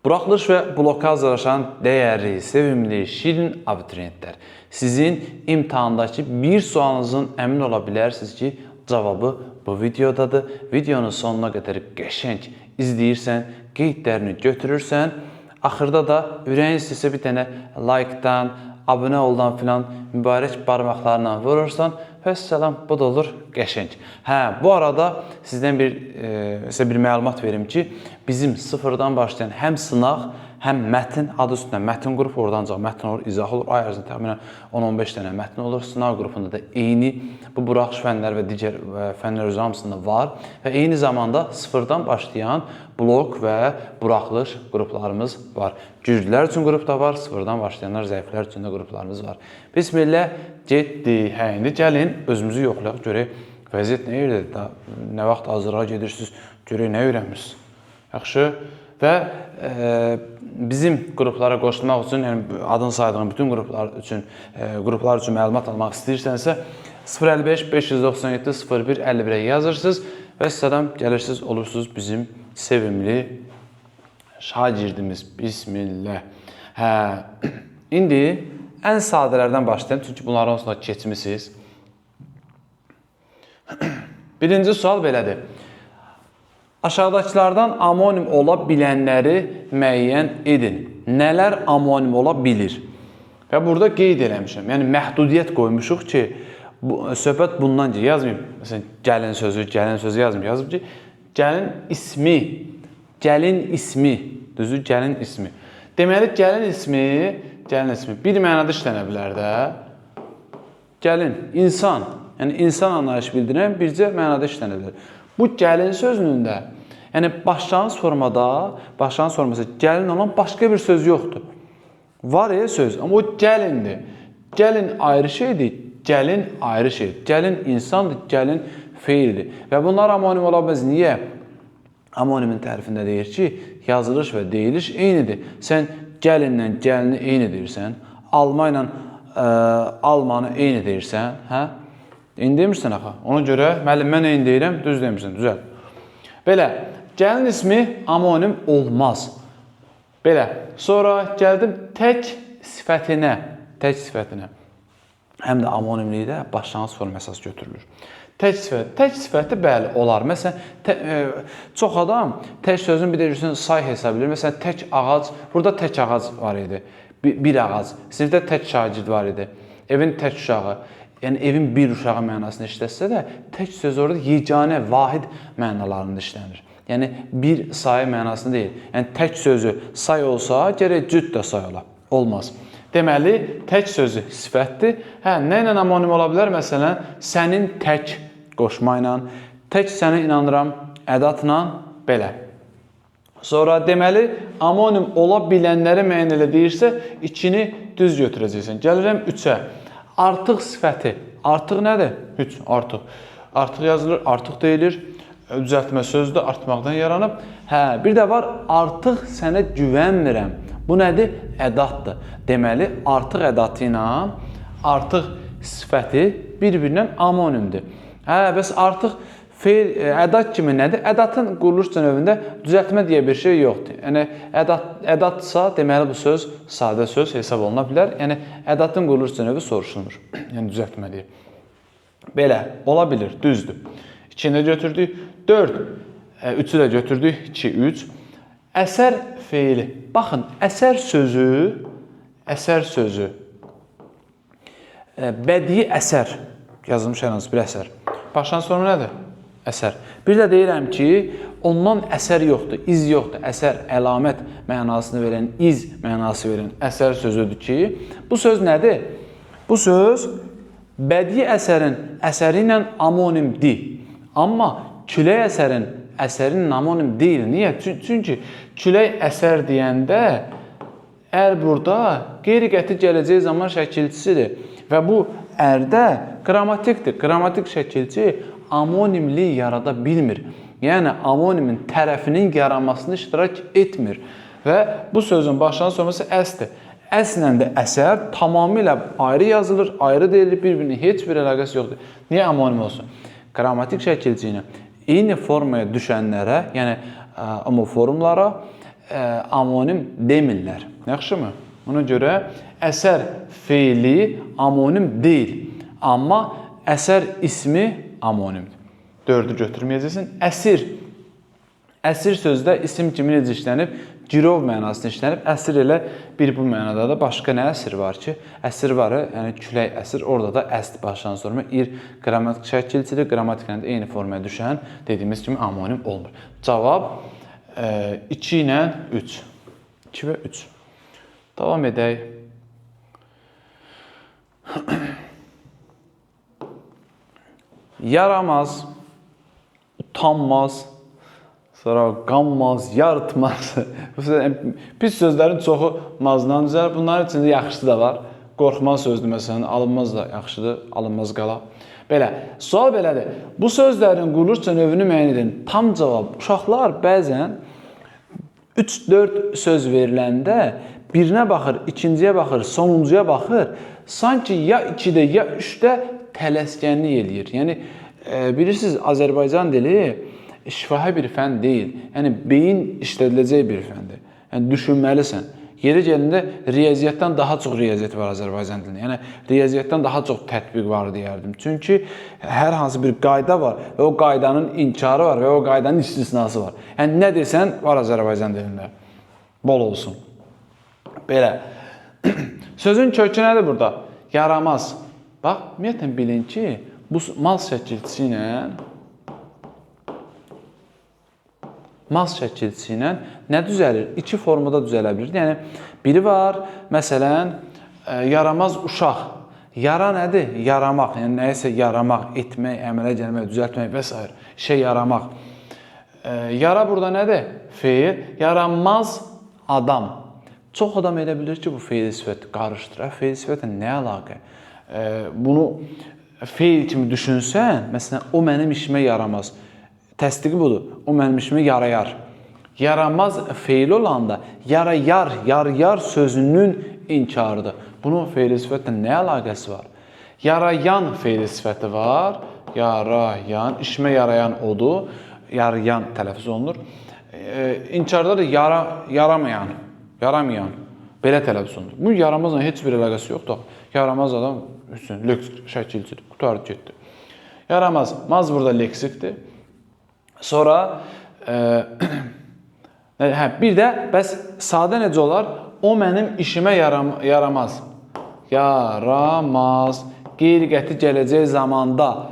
Buraxılış və bloka hazırlaşan dəyərli, sevimli, şirin abituriyentlər. Sizin imtahandakı bir sualınızın əmin ola bilərsiniz ki, cavabı bu videodadır. Videonun sonuna qədər qəşəng izləyirsən, qeydlərini götürürsən. Axırda da ürəyin istəsə bir dənə like-dan, abunə oldan filan mübarək barmaqlarla vurursan, vəssalam, bu da olur qəşəng. Bu arada sizdən sizə bir məlumat verim ki, bizim sıfırdan başlayan həm sınaq, həm mətn, adı üstündə mətn qrupu, oradan ancaq mətn olur, izah olur. Ay ərzində təxminən 10-15 dənə mətn olur. Sınaq qrupunda da eyni bu buraxılış fənləri və digər fənlər özü hamısında var. Və eyni zamanda sıfırdan başlayan blok və buraxılış qruplarımız var. Güclülər üçün qrup da var, sıfırdan başlayanlar, zəiflər üçün də qruplarımız var. Bismillah, getdik. İndi gəlin özümüzü yoxlayaq, görək vəziyyət nə yerdə, nə vaxt hazırlığa gedirsiniz, görək nə öyrənmişsiniz. Yaxşı. Və bizim qruplara qoşulmaq üçün, yəni adını saydığım bütün qruplar üçün məlumat almaq istəyirsənsə 055 597 01 51-ə yazırsınız və sizdən gəlirsiniz, olursunuz bizim sevimli şagirdimiz. Bismillah. İndi ən sadələrdən başlayalım, çünki bunların sonra keçmişsiniz. Birinci sual belədir. Aşağıdakılardan amonim ola bilənləri müəyyən edin. Nələr amonim ola bilir? Və burada qeyd eləmişəm. Yəni, məhdudiyyət qoymuşuq ki, söhbət bundan ki, yazmayayım. Məsələn, gəlin sözü yazmayayım. Yazıb ki, gəlin ismi, düzü, gəlin ismi. Deməli, gəlin ismi bir mənada işlənə bilər də. Gəlin, insan, yəni insan anlayışı bildirən bircə mənada işlənə bilər. Bu gəlin sözünün də, yəni başlanğıc forması gəlin olan başqa bir söz yoxdur. Var söz, amma o gəlindir. Gəlin ayrı şeydir, gəlin ayrı şeydir. Gəlin insandır, gəlin feildir. Və bunlar amonim ola bilməz. Niyə? Amonimin tərifində deyir ki, yazılış və deyiliş eynidir. Sən gəlinlə gəlini eyni deyirsən, alma ilə almanı eyni deyirsən, eyni demirsən axı. Ona görə müəllim mən eyni deyirəm, düz demirsən, düzəl. Belə, gəlin ismi amonim olmaz. Belə, sonra gəldim tək sifətinə. Həm də amonimlikdə başlanğıc forma əsas götürülür. Tək sifəti bəli, olar. Məsələn, çox adam tək sözün bir də say hesab edir. Məsələn, tək ağac, burada tək ağac var idi. Bir ağac. Sinifdə tək şagird var idi. Evin tək uşağı. Yəni, evin bir uşağı mənasını işlətsə də, tək söz orada yeganə, vahid mənalarında işlənir. Yəni, bir sayı mənasını deyil. Yəni, tək sözü say olsa, gərək cüd də say ola. Olmaz. Deməli, tək sözü sifətdir. Nə ilə amonim ola bilər? Məsələn, sənin tək qoşma ilə, tək sənə inanıram ədatla, belə. Sonra deməli, amonim ola bilənləri müəyyən elə deyirsə, ikini düz götürəcəksən. Gəlirəm 3-ə. Artıq sifəti. Artıq nədir? 3. Artıq. Artıq yazılır, artıq deyilir. Düzəltmə sözü də artmaqdan yaranıb. Bir də var, artıq sənə güvənmirəm. Bu nədir? Ədatdır. Deməli, artıq ədatı ilə artıq sifəti bir-birindən amonimdir. Bəs artıq feil, ədat kimi nədir? Ədatın quruluş növündə düzəltmə deyə bir şey yoxdur. Yəni, ədatsa, deməli bu söz sadə söz hesab oluna bilər. Yəni, ədatın quruluş növü soruşulmur. Yəni, düzəltmə deyir. Belə, ola bilir, düzdür. 2-ni də götürdük, 4. 3-ü də götürdük, 2, 3. Əsər feili. Baxın, əsər sözü, bədii əsər, yazılmış hər hansı bir əsər. Başlanğıc forma nədir? Əsər. Bir də deyirəm ki, ondan əsər yoxdur, iz yoxdur. Əsər, əlamət mənasını verən, iz mənası verən əsər sözüdür ki, bu söz nədir? Bu söz bədii əsəri ilə amonimdir. Amma külək əsərin amonim deyil. Niyə? Çünki külək əsər deyəndə burada qeyri-qəti gələcək zaman şəkilçisidir. Və bu ərdə qrammatikdir. Qrammatik şəkilçi amonimlik yarada bilmir. Yəni, amonimin tərəfinin yaranmasını iştirak etmir. Və bu sözün başlanğıc forması əsdir. Əslə də əsər tamamilə ayrı yazılır, ayrı deyilir, bir-birinin heç bir əlaqəsi yoxdur. Niyə amonim olsun? Qrammatik şəkilçi ilə eyni formaya düşənlərə, yəni homoformlara amonim demirlər. Yaxşımı? Ona görə əsər feili amonim deyil. Amma əsər ismi amonimdir. 4-ü götürməyəcəksin. Əsir. Əsir sözdə isim kimi necə işlənib? Girov mənasında işlənib. Əsir elə bir bu mənada da başqa nə əsir var ki? Əsir var, yəni külək əsir. Orada da əsd başlanğıc forma ir qrammatik şəkilçidir. Qrammatiklə də eyni formaya düşən dediyimiz kimi amonim olmur. Cavab 2 ilə 3. 2 və 3. Davam edək. Yaramaz, utanmaz, sonra qanmaz, yaratmaz. Pis sözlərin çoxu mazdan düzəlir. Bunların içində yaxşısı da var. Qorxmaz sözdür məsələn, alınmaz da yaxşıdır, alınmaz qala. Belə, sual belədir. Bu sözlərin quruluşca növünü müəyyən edin. Tam cavab. Uşaqlar bəzən 3-4 söz veriləndə birinə baxır, ikinciyə baxır, sonuncuya baxır. Sanki ya 2-də, ya 3-də tələskənlik eləyir. Yəni, bilirsiniz, Azərbaycan dili şifahi bir fən deyil. Yəni, beyin işlədiləcək bir fəndir. Yəni, düşünməlisən. Yeri gəlində riyaziyyatdan daha çox riyaziyyat var Azərbaycan dilində. Yəni, riyaziyyatdan daha çox tətbiq var deyərdim. Çünki hər hansı bir qayda var və o qaydanın inkarı var və o qaydanın istisnası var. Yəni, nə desən var Azərbaycan dilində. Bol olsun. Belə. Sözün kökü nədir burada? Yaramaz. Bax, ümumiyyətlə bilin ki, bu mal şəkilçisi ilə nə düzəlir? İki formada düzələ bilir. Yəni, biri var, məsələn, yaramaz uşaq. Yara nədir? Yaramaq. Yəni, nəyisə yaramaq, etmək, əmələ gəlmək, düzəltmək və s. İşə yaramaq. Yara burada nədir? Feil. Yaramaz adam. Çox adam elə bilir ki, bu feil sifəti qarışdırır. Feil sifətlə nə əlaqə? Bunu feil kimi düşünsən, məsələn, o mənim işimə yaramaz. Təsdiqi budur. O mənim işimə yarayar. Yaramaz feil olanda yarayar, yarayar sözünün inkarıdır. Bunun feil sifətlə nə əlaqəsi var? Yarayan feil sifəti var. Yarayan, işimə yarayan odur. Yarayan tələffüz olunur. İnkarda da yaramayan. Yaramayan. Belə tələffüz olunur. Bu yaramazla heç bir əlaqəsi yoxdur. Yaramaz adam üçün leksik şəkilçidir. Qutarıb getdi. Yaramaz. Maz burada leksikdir. Sonra bir də bəs sadə necə olar? O mənim işimə yaramaz. Yaramaz. Qeyri-qəti gələcək zamanda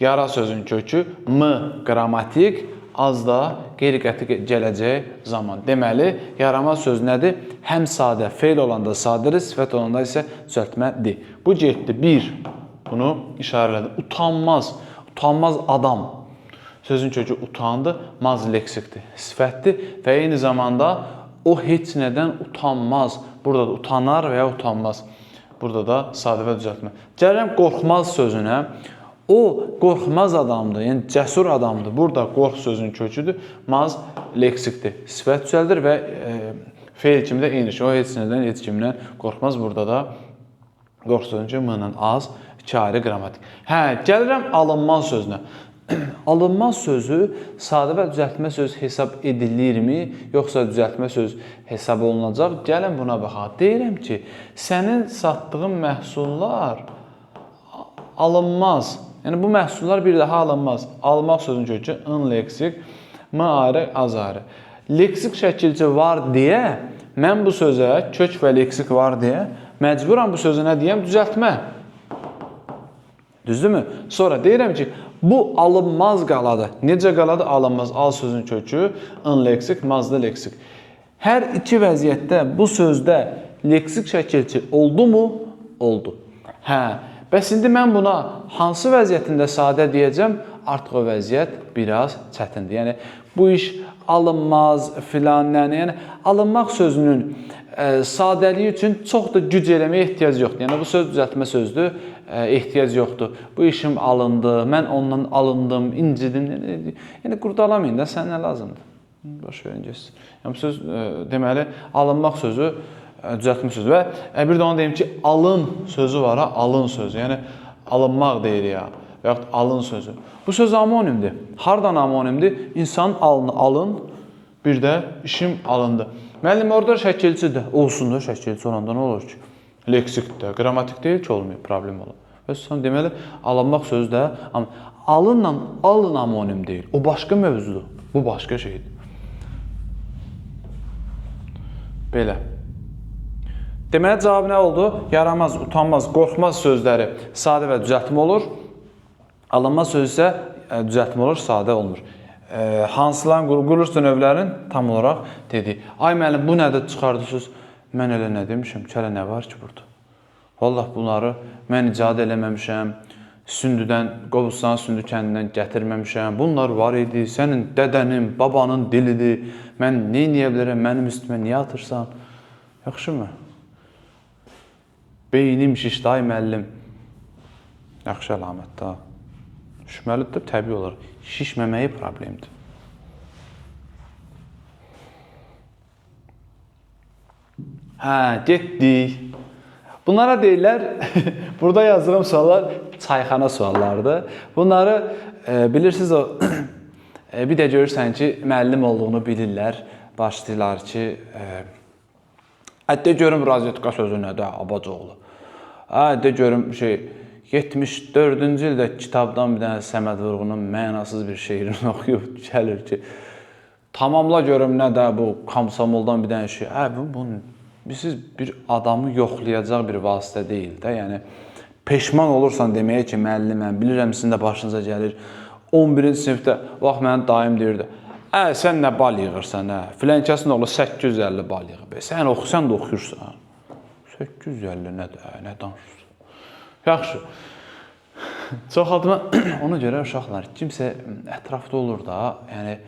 yara sözün kökü m qrammatik, az da qeyri-qəti gələcək zaman. Deməli, yaramaz söz nədir? Həm sadə, feil olanda sadədir, sifət olanda isə düzəltmədir. Bu getdi. 1. Bunu işarələdim. Utanmaz. Utanmaz adam. Sözün kökü utandı, maz leksikdir, sifətdir və eyni zamanda o heç nədən utanmaz. Burada da utanar və ya utanmaz. Burada da sadə və düzəltmə. Gəlirəm qorxmaz sözünə. O qorxmaz adamdır, yəni cəsur adamdır. Burada qorx sözünün köküdür, maz leksikdir. Sifət düzəldir və feil kimi də eyni şey. O heç nədən, heç kimdən qorxmaz. Burada da qorx sözünün kökü m-la az, 2 ayrı qrammatik. Gəlirəm alınmaz sözünə. Alınmaz sözü sadə və düzəltmə söz hesab edilirmi, yoxsa düzəltmə söz hesab olunacaq? Gəlin buna baxaq. Deyirəm ki, sənin satdığın məhsullar alınmaz. Yəni, bu məhsullar bir daha alınmaz. Almaq sözün kökü ın leksik, m ayrı, az ayrı. Leksik şəkilçi var deyə, mən bu sözə kök və leksik var deyə, məcburam bu sözə nə deyəm? Düzəltmə. Düzdürmü? Sonra deyirəm ki, bu alınmaz qaladır. Necə qaladır? Alınmaz. Al sözün kökü, ın leksik, mazda leksik. Hər iki vəziyyətdə bu sözdə leksik şəkilçi oldu mu? Oldu. Bəs indi mən buna hansı vəziyyətində sadə deyəcəm? Artıq o vəziyyət biraz çətindir. Yəni, bu iş alınmaz, filan, yəni alınmaq sözünün sadəliyi üçün çox da güc eləməyə ehtiyac yoxdur. Yəni, bu söz düzəltmə sözdür, ehtiyac yoxdur. Bu işim alındı, mən ondan alındım, incidim. Yəni, qurdalamayın da, sən nə lazımdır? Baş verin geçsin. Yəni, bu söz, deməli, alınmaq sözü, düzəltmə sözü və bir də onu deyim ki, alın sözü var, alın sözü. Yəni, alınmaq deyir ya, və yaxud alın sözü. Bu söz amonimdir. Hardan amonimdir? İnsanın alını alın, Bir də işim alındı. Müəllim orada şəkilçidir. Olsun da şəkilçi olanda nə olur ki? Leksikdə, qrammatik deyil ki, olmuyor, problem olur. Və sonra deməli, alınmaq sözü də alınla alın amonim deyil. O başqa mövzudur. Bu başqa şeydir. Belə. Deməli, cavab nə oldu? Yaramaz, utanmaz, qorxmaz sözləri sadə və düzəltmə olur. Alınmaz sözü isə düzəltmə olur, sadə olmur. Hansıların quruluşdu növlərin tam olaraq dedi. Ay müəllim, bu nədir çıxardısınız? Mən elə nə demişəm ki, hələ nə var ki burada? Vallahi bunları mən icad eləməmişəm. Sündüdən, Qobustan Sündü kəndindən gətirməmişəm. Bunlar var idi. Sənin dədənin, babanın dilidir. Mən nə edə bilərəm? Mənim üstümə niyə atırsan? Yaxşı mı? Beynim şişdi, ay müəllim. Yaxşı əlamət da. Düşməlidir, təbii olaraq. Şişməməyi problemdir. Hə, getdik. Bunlara deyirlər, burada yazdığım suallar çayxana suallardır. Bunları bilirsiniz o, bir də görürsən ki, müəllim olduğunu bilirlər. Başlayırlar ki, hətta görüm razetka sözü nədir, Abacoğlu. Hətta görüm 74-cü ildə kitabdan bir dənə Səməd Vurğunun mənasız bir şeirini oxuyub gəlir ki, tamamla görüm nədir bu komsomoldan bir dənə şey. Siz bir adamı yoxlayacaq bir vasitə deyil də, yəni peşman olursan deməyə ki, müəlliməm, bilirəm sizin də başınıza gəlir. 11-ci sinifdə, vaxt mənim daim deyirdi, sən nə bal yığırsan, filənkəsin oğlu 850 bal yığıb, sən oxusan da oxuyursan. 850 nədir, nə danışırsan? Yaxşı, çoxaltma, ona görə uşaqlar, kimsə ətrafda olur da, yəni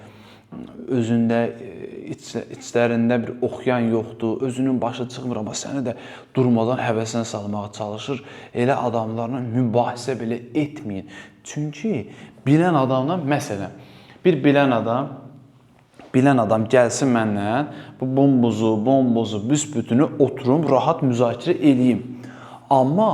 özündə, içlərində bir oxuyan yoxdur, özünün başı çıxmır, amma səni də durmadan həvəsinə salmağa çalışır. Elə adamlarla mübahisə belə etməyin. Çünki bilən adamdan, məsələn, bir bilən adam gəlsin məndən, bu bombozu, büsbütünü oturum, rahat müzakirə eləyim. Amma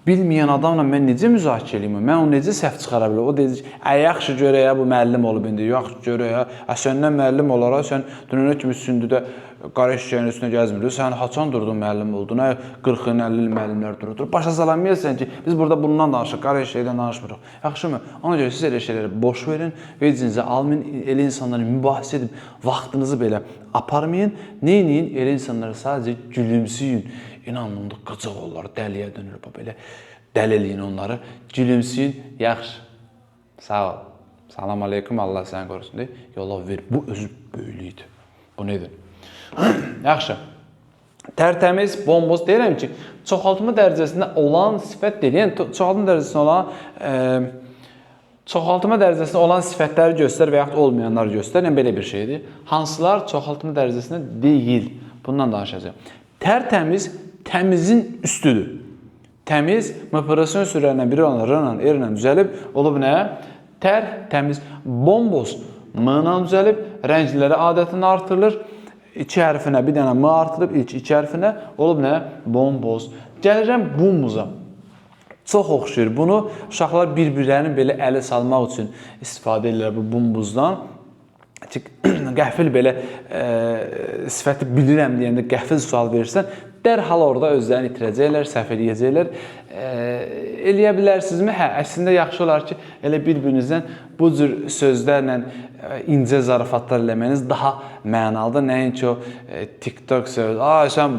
bilməyən adamla mən necə müzakirə eləyim? Mən onu necə səhv çıxara bilərəm? O deyir ki, yaxşı görək, bu müəllim olub indi. Yaxşı görək, səndən müəllim olaraq sən dünənə kimi Sündüdə qara eşşəyin üstünə gəzmirdin. Sən haçan durdun müəllim oldun? 40-50 müəllimlər durur. Başa salamayırsan ki, biz burada bundan danışırıq, qara eşşəkdən danışmırıq. Yaxşımı? Ona görə siz elə şeyləri boş verin, vecinizə almayın, elə insanları mübahisə edib, vaxtınızı belə aparmayın. Neyinin? Elə insanları sadəcə gülümsüyün. İnanın, qıcıq onlar, dəliyə dönür, belə dəliliyin onları. Gülümsüyün, yaxşı, sağ ol, salam aleykum, Allah səni qorusun deyil. Yola ver, bu özü böylüydü. Bu nedir? Yaxşı, tərtəmiz, bomboz deyirəm ki, çoxaltma dərəcəsində olan sifət deyil. Yəni, çoxaltma dərəcəsində olan sifətləri göstər və yaxud olmayanları göstər. Yəni, belə bir şeydir. Hansılar çoxaltma dərəcəsində deyil? Bundan danışacağım. Tərtəmiz, təmizin üstüdür. Təmiz, operasyon sürələrindən biri olan r-la, r-la düzəlib, olub nə? Təmiz, bomboz, m-la düzəlib, rəngləri adətini artırılır. 2 hərfinə bir dənə m artırıb, ilk 2 hərfinə, olub nə? Bomboz. Gəlirəm bumbuza. Çox oxşuyur. Bunu uşaqlar bir-birlərinin belə ələ salmaq üçün istifadə edirlər bu bumbuzdan. Qəfil belə sifəti bilirəm deyəndə qəfil sual verirsən, dərhal orada özlərini itirəcəklər, səhv eləyəcəklər. Eləyə bilərsinizmi? Hə, əslində yaxşı olar ki, elə bir-birinizdən bu cür sözlərlə incə zarafatlar eləməyiniz daha mənalıdır. Nəinki o TikTok söz, sən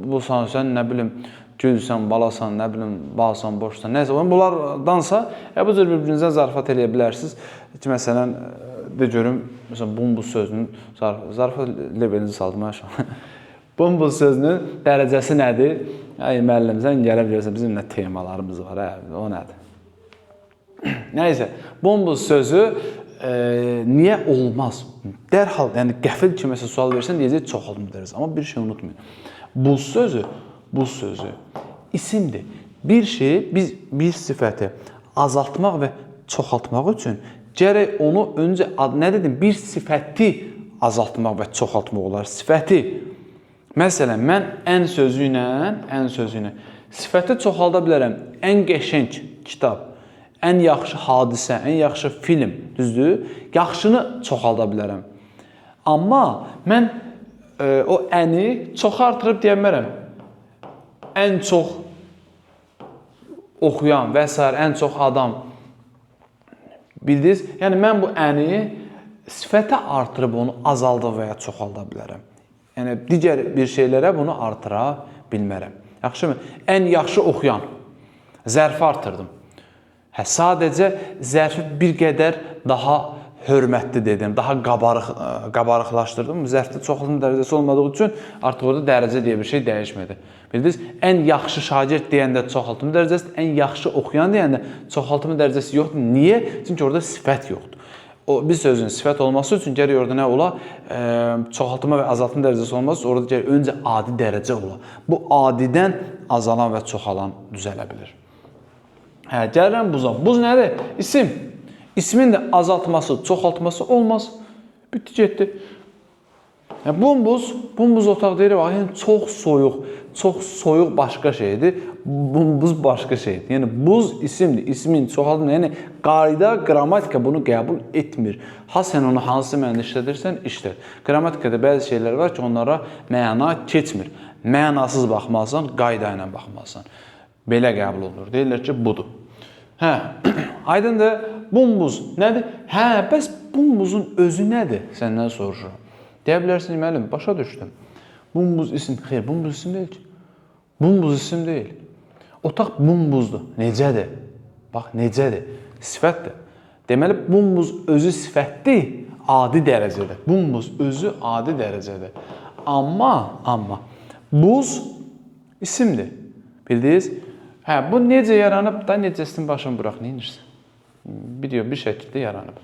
busan, sən nə bilim, gülsən, balasan, nə bilim, balsan, boşsan, nəsə. Bunlardansa, bu cür bir-birinizdən zarafat eləyə bilərsiniz. Ki, məsələn, de görüm, məsələn, bumbuz sözünün zarafat levelinizi saldım aşağı. Bumbuz sözünün dərəcəsi nədir? Ay müəllim, sən gələ bilirsən, bizim nə temalarımız var, o nədir? Nəysə, bumbuz sözü niyə olmaz? Dərhal, yəni qəfil kiməsə sual versən, deyəcək çoxaltma dərəcəsi. Amma bir şey unutmayın. Buz sözü isimdir. Bir şeyi, biz bir sifəti azaltmaq və çoxaltmaq üçün gərək onu öncə, nə dedim, bir sifəti azaltmaq və çoxaltmaq olar. Sifəti. Məsələn, mən ən sözü ilə sifəti çoxalda bilərəm. Ən qəşəng kitab, ən yaxşı hadisə, ən yaxşı film, düzdür? Yaxşını çoxalda bilərəm. Amma mən o əni çox artırıb deyə bilmərəm. Ən çox oxuyan və s. ən çox adam bildiniz. Yəni mən bu əni sifətə artırıb onu azalda və ya çoxalda bilərəm. Yəni digər bir şeylərə bunu artıra bilmərəm. Yaxşımı? Ən yaxşı oxuyan. Zərfi artırdım. Sadəcə zərfi bir qədər daha hörmətli dedim, daha qabarıqlaşdırdım. Zərfdə çoxaltma dərəcəsi olmadığı üçün artıq orada dərəcə deyə bir şey dəyişmədi. Bildiniz, ən yaxşı şagird deyəndə çoxaltma dərəcəsi, ən yaxşı oxuyan deyəndə çoxaltma dərəcəsi yoxdur. Niyə? Çünki orada sifət yoxdur. O bir sözün sifət olması üçün gərək orada nə ola? Çoxaltma və azaltma dərəcəsi olması üçün orada gərək öncə adi dərəcə ola. Bu adidən azalan və çoxalan düzələ bilir. Gəlirəm buza. Buz nədir? İsim. İsmin də azaltması, çoxaltması olmaz. Bitti, getdi. Bumbuz otaq deyirik, yəni çox soyuq başqa şeydir. Bumbuz başqa şeydir. Yəni buz isimdir, ismin çoxaltma, yəni qayda, qrammatika bunu qəbul etmir. Ha sən onu hansı mənada işlədirsən, işlət. Qrammatikada bəzi şeylər var ki, onlara məna keçmir. Mənasız baxmalısan, qayda ilə baxmalısan. Belə qəbul olunur. Deyirlər ki, budur. Aydındır, bumbuz nədir? Bəs bumbuzun özü nədir? Səndən soruşuram. Deyə bilərsin, müəllim, başa düşdüm. Bumbuz isim, xeyr, bumbuz isim deyil ki. Bumbuz isim deyil. Otaq bumbuzdur. Necədir? Bax, necədir? Sifətdir. Deməli, bumbuz özü sifətdir, adi dərəcədə. Bumbuz özü adi dərəcədə. Amma, buz isimdir. Bildiniz? Bu necə yaranıb da, necəsinin başını bıraq, neyinirsən? Bir şəkildə yaranıb.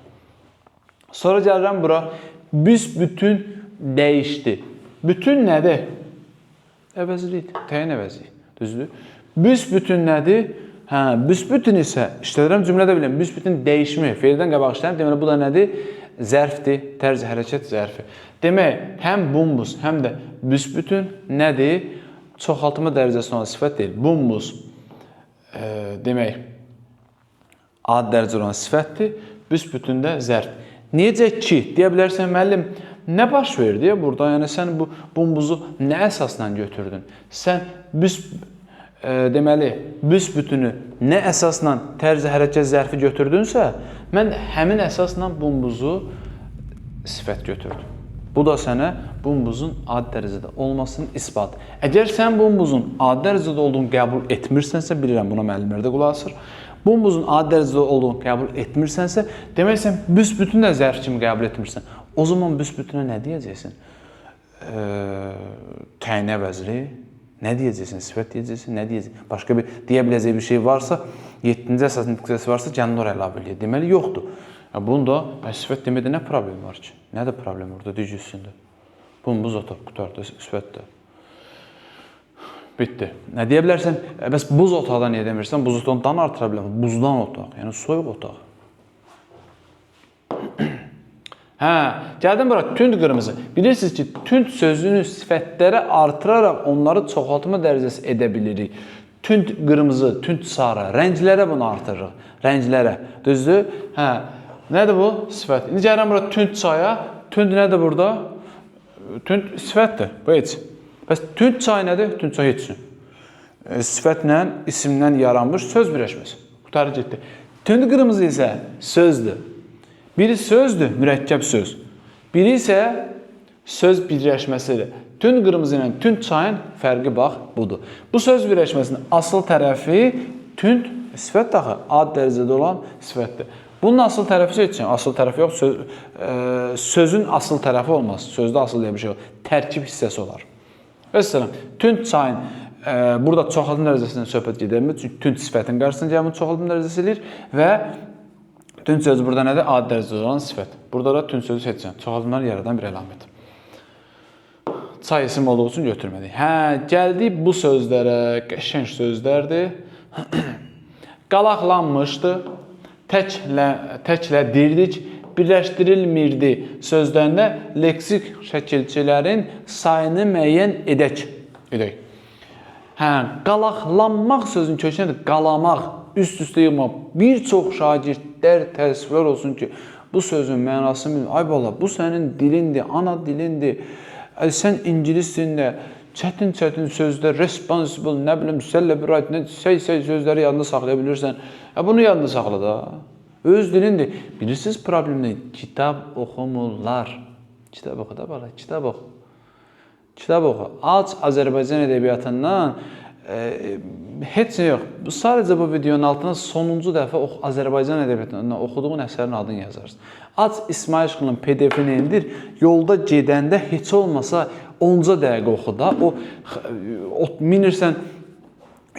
Sonra gəlirəm bura, büsbütün dəyişdi. Bütün nədir? Əvəzlidir, təyin əvəzlidir, düzdür? Büsbütün nədir? Büsbütün isə, işlədirəm cümlədə biləm, büsbütün dəyişmi, feildən qabaq işləyəm, deməli bu da nədir? Zərfdir, tərz hərəkət zərfi. Demək, həm bumbuz, həm də büsbütün nədir? Çoxaltma dərəcəsi olan sifət deyil. Bumbuz, demək, ad dərəcə olan sifətdir, büsbütün də zərf. Necə ki, deyə bilərsən, müəllim, nə baş verdi burada? Yəni, sən bu bumbuzu nə əsasla götürdün? Sən deməli, büsbütünü nə əsasla tərz hərəkət zərfi götürdünsə, mən həmin əsasla bumbuzu sifət götürdüm. Bu da sənə bumbuzun adi dərəcədə olmasının isbatı. Əgər sən bumbuzun adi dərəcədə olduğunu qəbul etmirsənsə, bilirəm buna müəllimlər də qulaq asır. Bumbuzun adi dərəcədə olduğunu qəbul etmirsənsə, demək sən büsbütünü də zərf kimi qəbul etmirsən. O zaman büsbütünə nə deyəcəksin? Təyin əvəzli. Nə deyəcəksin? Sifət deyəcəksin? Nə deyəcəksin? Başqa bir deyə biləcək bir şey varsa, 7-ci əsasın diksiyası varsa, gənin oraya əlavə eləyir. Deməli, yoxdur. Bunda sifət demədə nə problem var ki? Nədir problem orada? Düz üstündə. Bumbuz otaq, qutarda, sifətdə. Bitdi. Nə deyə bilərsən? Bəs buz otaqda niyə demirsən? Buz otaqdan artıra bilərsən. Buzdan otaq, yəni soyuq otaq. Gəldim bura, tünd qırmızı. Bilirsiniz ki, tünd sözünü sifətlərə artıraraq onları çoxaltma dərəcəsi edə bilirik. Tünd qırmızı, tünd sarı, rənglərə bunu artırırıq. Rənglərə. Düzdür? Nədir bu? Sifət. İndi gəlirəm bura tünd çaya. Tünd nədir burada? Tünd sifətdir. Bu heç. Bəs tünd çay nədir? Tünd çay heç. Sifətlə, isimdən yaranmış söz birləşməsi. Qutarı getdi. Tünd qırmızı isə sözdür. Biri sözdür, mürəkkəb söz. Biri isə söz birləşməsidir. Tünd qırmızı ilə tünd çayın fərqi bax, budur. Bu söz birləşməsinin asıl tərəfi tünd sifət daxı, ad dərəcədə olan sifətdir. Bunun asıl tərəfi seçin. Asıl tərəfi yox, sözün asıl tərəfi olmaz. Sözdə asıl deyə bir şey yox. Tərkib hissəsi olar. Məsələn, tünd çayın burada çoxaltma dərəcəsindən söhbət gedəmir. Çünki tünd sifətin qarşısında gəlmə çoxaltma dərəcəsi eləyir və tünd sözü burada nədir? Adi dərəcədə olan sifət. Burada da tünd sözü seçin. Çoxaltmaları yaradan bir əlamət. Çay isim olduğu üçün götürmədik. Gəldik bu sözlərə. Qəşəng sözlərdir. Qalaqlanmışdı. Təklədirdik, birləşdirilmirdi sözlərində leksik şəkilçilərin sayını müəyyən edək. Qalaqlanmaq sözünün kökü nədir? Qalamaq, üst-üstə yığmaq. Bir çox şagirdlər təəssüflər olsun ki, bu sözün mənasını bilmir. Ay bala, bu sənin dilindir, ana dilindir. Sən ingilissin də, çətin sözlər, responsible, nə bilim, celebrate, sözləri yadında saxlaya bilirsən. Bunu yadında saxla da. Öz dilindir. Bilirsiniz problem nə? Kitab oxumurlar. Kitab oxu da bala, kitab oxu. Kitab oxu. Aç Azərbaycan ədəbiyyatından heç nə yox. Sadəcə bu videonun altına sonuncu dəfə Azərbaycan ədəbiyyatından oxuduğun əsərin adını yazarsın. Aç İsmail Şıxlının PDF-ini indir. Yolda gedəndə heç olmasa 10 dəqiqə oxu da. O minirsən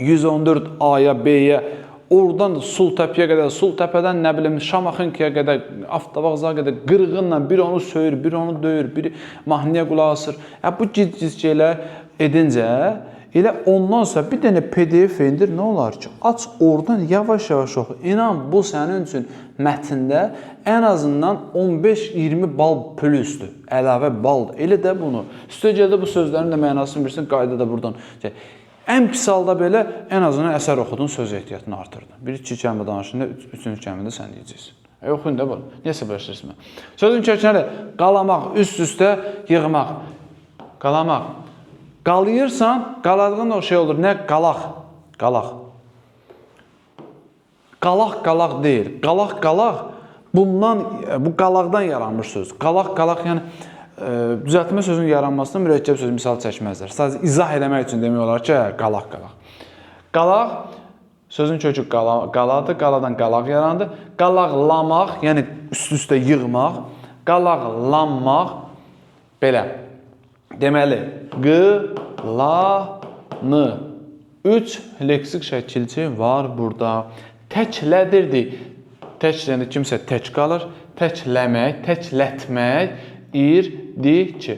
114 A-ya, B-yə, oradan Sultəpəyə qədər, Sultəpədən nə bilim Şamaxınkiyə qədər, Avtovağzala qədər qırğınla biri onu söyür, biri onu döyür, biri mahnıya qulaq asır. Bu gic-gic şeylər edincə elə ondan sonra bir dənə PDF indir, nə olar ki? Aç oradan yavaş-yavaş oxu. İnan bu sənin üçün mətndə ən azından 15-20 bal plusdur. Əlavə baldır. Elə də bunu. Üstəgəldə bu sözlərin də mənasını bilirsən, qayda da buradan. Ən pis halda belə ən azından əsər oxudun, söz ehtiyatını artırdın. Bir iki kəlmə danışında, üçüncü kəlmədə sən deyəcəksin. Oxuyun da bunu. Niyə səbələşdirsin mən? Sözün kökləri qalamaq, üst-üstə yığmaq. Qalamaq. Qalayırsan, qaladığın o şey olur. Nə? Qalaq. Qalaq. Qalaq deyil. Qalaq. Bundan, bu qalaqdan yaranmış söz. Qalaq, yəni düzəltmə sözünün yaranmasına mürəkkəb söz misal çəkməzlər. Sadəcə izah eləmək üçün demək olar ki, qalaq. Qalaq, sözün kökü qaladır, qaladan qalaq yarandı. Qalaqlamaq, yəni üst-üstə yığmaq. Qalaqlanmaq, belə. Deməli, qılanı. 3 leksik şəkilçi var burada. Təklədirdi. Təkləndə kimsə tək qalır. Təkləmək, təklətmək. İrdici.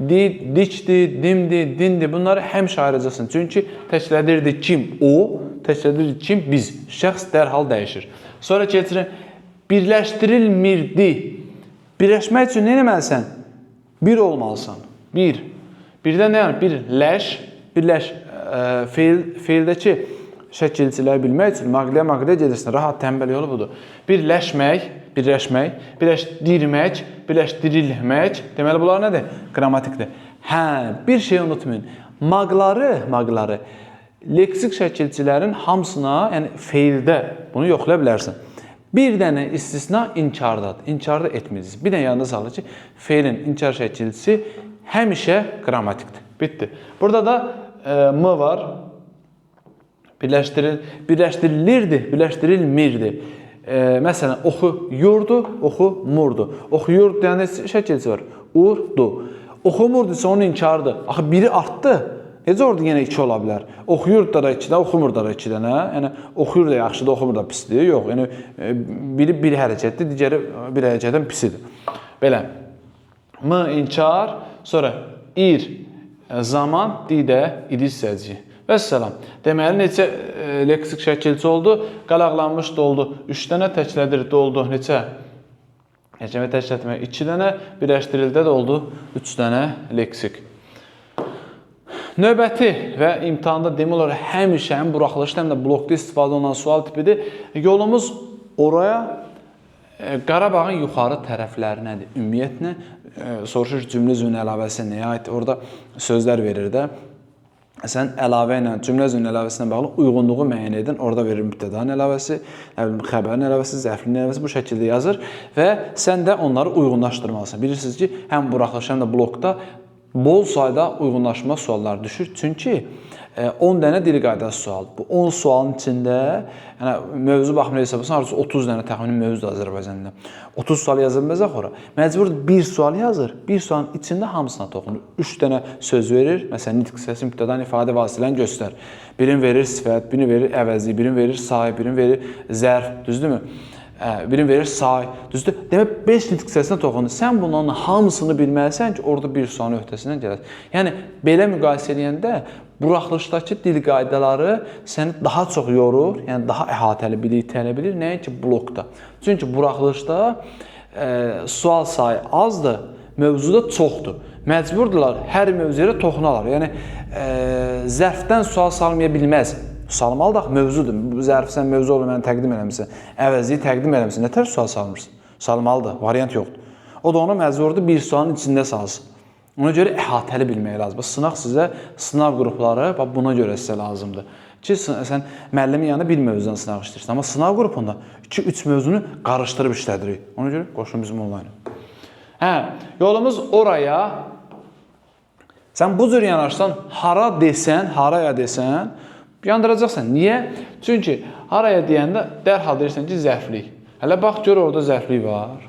Dikdir, dimdir, dindir. Bunları həmişə ayıracaqsın. Çünki təklədirdi kim? O. Təklədirdi kim? Biz. Şəxs dərhal dəyişir. Sonra keçirin. Birləşdirilmirdi. Birləşmək üçün nə etməlisən? Bir olmalısan. Bir. Birdən nə yəni? Birləş. Feildəki şəkilçilər bilmək üçün maqliyə gedirsən. Rahat, tənbəl yolu budur. Birləşmək, birləşdirmək, birləşdirilmək. Deməli, bunlar nədir? Qrammatikdir. Bir şey unutmayın. Maqları leksik şəkilçilərin hamısına, yəni feildə bunu yoxlaya bilərsən. Bir dənə istisna inkardadır. İnkarda etməyəcəksiniz. Bir dənə yanında saxla ki, feilin inkar şəkilçisi həmişə qrammatikdir. Bitdi. Burada da m var. Birləşdirilirdi, birləşdirilmirdi. Məsələn, oxuyurdu, oxumurdu. Oxuyurdu deyəndə şəkilçisi var. Urdu. Oxumurdu isə onun inkarıdır. Axı biri artdı. Necə orada yenə 2 ola bilər? Oxuyurdu da 2 dənə, oxumurdu da 2 dənə. Yəni oxuyur da yaxşıdır, oxumur da pisdir. Yox, yəni biri bir hərəkətdir, digəri bir hərəkətdən pisidir. Belə. M inkar, sonra ir zaman, didə idissəci. Vəssalam. Deməli, neçə leksik şəkilçi oldu? Qalaqlanmış da oldu. 3 dənə təklədirdi oldu. Neçə? Neçə təklədirmək? 2 dənə. Birləşdirildə də oldu 3 dənə leksik. Növbəti və imtahanda demək olar həmişə həm buraxılışda, həm də blokda istifadə olunan sual tipidir. Yolumuz oraya Qarabağın yuxarı tərəfləri nədir? Ümumiyyətlə, soruşur cümlə zün əlavəsi nəyə aid? Orada sözlər verir də. Sən əlavə ilə, cümlə zün əlavəsinə bağlı uyğunluğu müəyyən edin. Orada verir mübtədanın əlavəsi, xəbərin əlavəsi, zərflinin əlavəsi bu şəkildə yazır və sən də onları uyğunlaşdırmalısın. Bilirsiniz ki, həm buraxılış, həm də blokda bol sayda uyğunlaşma sualları düşür. Çünki 10 dənə dil qaydası sual. Bu 10 sualın içində, yəni mövzu baxımına hesablasan, arası 30 dənə təxmini mövzudur Azərbaycanda. 30 sual yazılmayacaq ora. Məcbur bir sual yazır. Bir sualın içində hamısına toxunur. 3 dənə söz verir. Məsələn, nitq səsi, mübtədan ifadə vasitələrini göstər. Birini verir sifət, birini verir əvəzi, birini verir say, birini verir zərf, düzdürmü? Birini verir say, düzdür? Demək 5 nitq səsinə toxunur. Sən bunların hamısını bilməlisən ki, orada bir sualın öhdəsindən gələr. Yəni, belə müqayisə edəndə buraxılışdakı dil qaydaları səni daha çox yorur, yəni daha əhatəli bilik tələb edir, nəinki blokda. Çünki buraxılışda sual sayı azdır, mövzuda çoxdur. Məcburdurlar, hər mövzuya toxunalar. Yəni, zərfdən sual salmaya bilməz. Salmalı da mövzudur. Bu zərf sən mövzu olub mənə təqdim eləmişsən, əvəziyi təqdim eləmişsən. Nətər sual salmırsan? Salmalıdır, variant yoxdur. O da onu məcburdur bir sualın içində salsın. Ona görə əhatəli bilmək lazımdır. Sınaq sizə, sınav qrupları buna görə sizə lazımdır. Ki, sən müəllimin yanında bir mövzudan sınaq işləyirsən. Amma sınav qrupunda 2-3 mövzunu qarışdırıb işlədirik. Ona görə qoşun bizim online. Yolumuz oraya. Sən bu cür yanaşsan, haraya desən, yandıracaqsan. Niyə? Çünki haraya deyəndə dərhal deyirsən ki, zərflik. Hələ bax, gör orada zərflik var.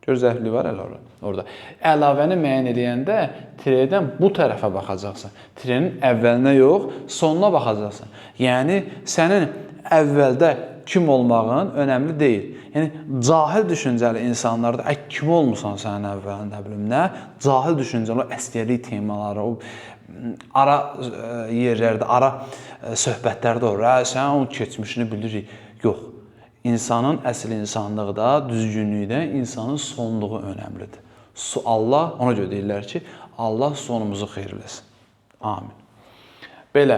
Gör, zərflik var hələ orada. Əlavəni müəyyən edəndə tirədən bu tərəfə baxacaqsan. Tirənin əvvəlinə yox, sonuna baxacaqsan. Yəni, sənin əvvəldə kim olmağın önəmli deyil. Yəni, cahil düşüncəli insanlarda, kim olmuşsan sənin əvvəlində, nə? Cahil düşüncəli, o əsgərlik temaları, o ara yerlərdə, ara söhbətlərdə olur. Sən onun keçmişini bilirik. Yox. İnsanın əsl insanlıqda, düzgünlükdə insanın sonluğu önəmlidir. Allah, ona görə deyirlər ki, Allah sonumuzu xeyirləsin. Amin. Belə,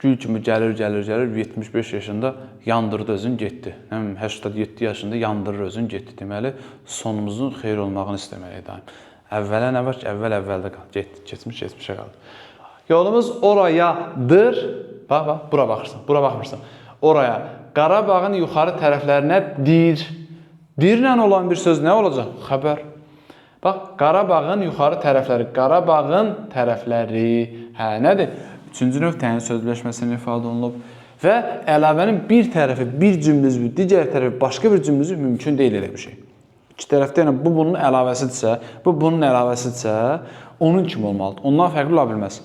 gül kimi gəlir, 75 yaşında yandırdı özün getdi. 87 yaşında yandırır özün getdi. Deməli, sonumuzun xeyir olmağını istəməliyik daim. Əvvələ nə var ki, əvvəldə qaldı, getdi, keçmişə qaldı. Yolumuz orayadır. Bax, bura baxırsan, bura baxmırsan. Oraya. Qarabağın yuxarı tərəflərinə dir. Dirlə olan bir söz nə olacaq? Xəbər. Bax, Qarabağın yuxarı tərəfləri. Qarabağın tərəfləri. Nədir? Üçüncü növ təyin sözləşməsinin ifadə olunub. Və əlavənin bir tərəfi, bir cümlüzü, digər tərəfi, başqa bir cümlüzü mümkün deyil elə bir şey. İki tərəfdə, yəni bu bunun əlavəsidirsə, bu bunun əlavəsidirsə, onun kimi olmalıdır. Ondan fərqli ola bilməz.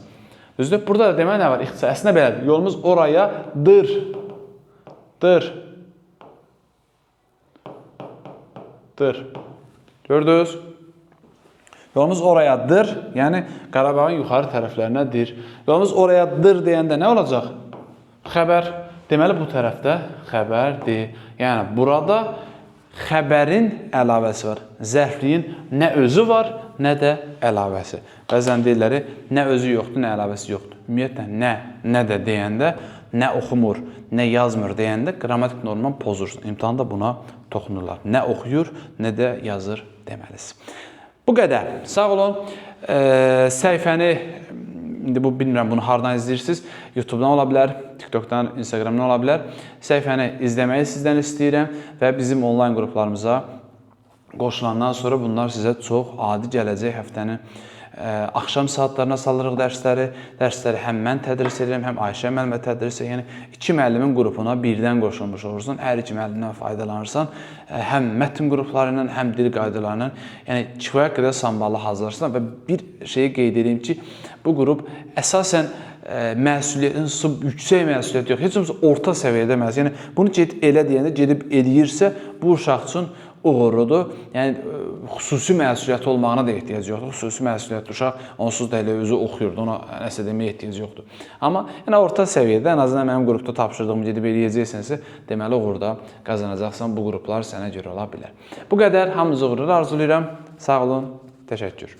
Düzdür? Burada da demək nə var? İxtisasında belədir. Yolumuz orayadır. Gördünüz? Yolumuz orayadır, yəni Qarabağın yuxarı tərəflərinədir. Yolumuz orayadır deyəndə nə olacaq? Xəbər. Deməli, bu tərəfdə xəbərdir. Yəni, burada xəbərin əlavəsi var. Zərfliyin nə özü var, nə də əlavəsi. Bəzən deyirlər, nə özü yoxdur, nə əlavəsi yoxdur. Ümumiyyətlə, nə də deyəndə, nə oxumur, nə yazmır deyəndə qrammatik normanı pozursun. İmtihanda buna toxunurlar. Nə oxuyur, nə də yazır deməlisin. Bu qədər. Sağ olun. Səhifəni, indi bu bilmirəm bunu hardan izləyirsiniz. YouTube'dan ola bilər, TikTok'dan, Instagram'dan ola bilər. Səhifəni izləməyi sizdən istəyirəm və bizim online qruplarımıza qoşulandan sonra bunlar sizə çox adi gələcək həftənin axşam saatlarına salırıq dərsləri. Dərsləri həm mən tədris edirəm, həm Ayşə müəllimə tədris edirəm. Yəni, iki müəllimin qrupuna birdən qoşulmuş olursan. Hər iki müəllimdən faydalanırsan. Həm mətn qrupları ilə, həm dil qaydaları ilə. Yəni, kifayət qədər samballı hazırlarsan və bir şeyi qeyd edeyim ki, bu qrup əsasən məsuliyyətin yüksək məsuliyyət yox. Heç olmasa orta səviyyədə məsuliyyət. Yəni, bunu elə deyəndə gedib eləyirsə, bu uşaq üçün uğurludur. Yəni, xüsusi məsuliyyəti olmağına da ehtiyac yoxdur. Xüsusi məsuliyyətli uşaq onsuz da elə özü oxuyurdu. Ona nəsə deməyə ehtiyac yoxdur. Amma yəni, orta səviyyədə, ən azından mənim qrupda tapşırdığımı gedib eləyəcəksənsə, deməli, uğurda qazanacaqsan. Bu qruplar sənə görə ola bilər. Bu qədər. Hamınıza uğurlar arzulayıram. Sağ olun. Təşəkkür.